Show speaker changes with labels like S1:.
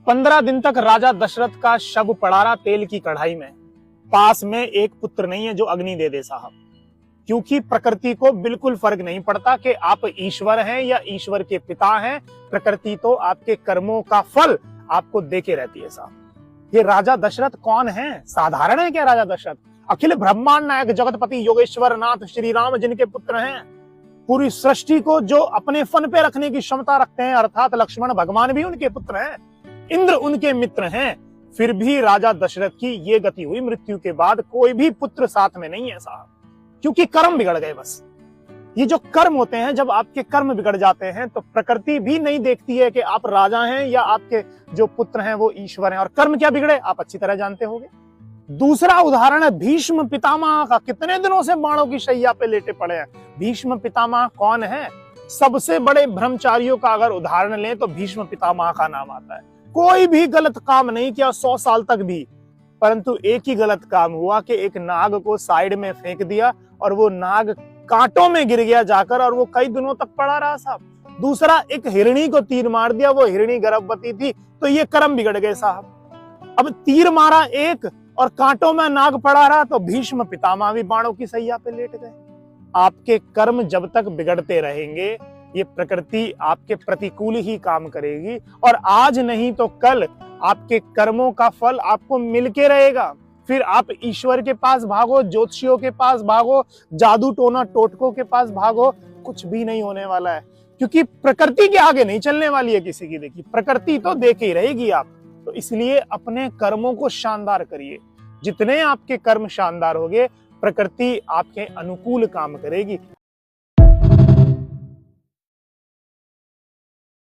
S1: 15 दिन तक राजा दशरथ का शव पड़ा रहा तेल की कढ़ाई में। पास में एक पुत्र नहीं है जो अग्नि दे दे साहब, क्योंकि प्रकृति को बिल्कुल फर्क नहीं पड़ता कि आप ईश्वर हैं या ईश्वर के पिता हैं। प्रकृति तो आपके कर्मों का फल आपको देके रहती है साहब। ये राजा दशरथ कौन है? साधारण है क्या राजा दशरथ? अखिल ब्रह्मांड नायक जगतपति योगेश्वर नाथ श्री राम जिनके पुत्र हैं। पूरी सृष्टि को जो अपने फन पे रखने की क्षमता रखते हैं, अर्थात लक्ष्मण भगवान भी उनके पुत्र हैं, इंद्र उनके मित्र हैं। फिर भी राजा दशरथ की ये गति हुई, मृत्यु के बाद कोई भी पुत्र साथ में नहीं है साहब, क्योंकि कर्म बिगड़ गए। बस ये जो कर्म होते हैं, जब आपके कर्म बिगड़ जाते हैं तो प्रकृति भी नहीं देखती है कि आप राजा हैं या आपके जो पुत्र हैं वो ईश्वर हैं। और कर्म क्या बिगड़े आप अच्छी तरह जानते होंगे। दूसरा उदाहरण है भीष्म पितामह का। कितने दिनों से बाणों की शैया पे लेटे पड़े हैं। भीष्म पितामह कौन है? सबसे बड़े ब्रह्मचारियों का अगर उदाहरण लें तो भीष्म पितामह का नाम आता है। कोई भी गलत काम नहीं किया 100 साल तक भी, परंतु एक ही गलत काम हुआ कि एक नाग को साइड में फेंक दिया और वो नाग कांटों में गिर गया जाकर, और वो कई दिनों तक पड़ा रहा साहब। दूसरा, एक हिरणी को तीर मार दिया, वो हिरणी गर्भवती थी, तो ये कर्म बिगड़ गए साहब। अब तीर मारा एक और कांटों में नाग पड़ा रहा, तो भीष्म पितामह भी बाणों की सैया पे लेट गए। आपके कर्म जब तक बिगड़ते रहेंगे, ये प्रकृति आपके प्रतिकूल ही काम करेगी, और आज नहीं तो कल आपके कर्मों का फल आपको मिलके रहेगा। फिर आप ईश्वर के पास भागो, ज्योतिषियों के पास भागो, जादू टोना टोटकों के पास भागो, कुछ भी नहीं होने वाला है, क्योंकि प्रकृति के आगे नहीं चलने वाली है किसी की। देखिए, प्रकृति तो देके ही रहेगी आप। तो इसलिए अपने कर्मों को शानदार करिए। जितने आपके कर्म शानदार होंगे, प्रकृति आपके अनुकूल काम करेगी।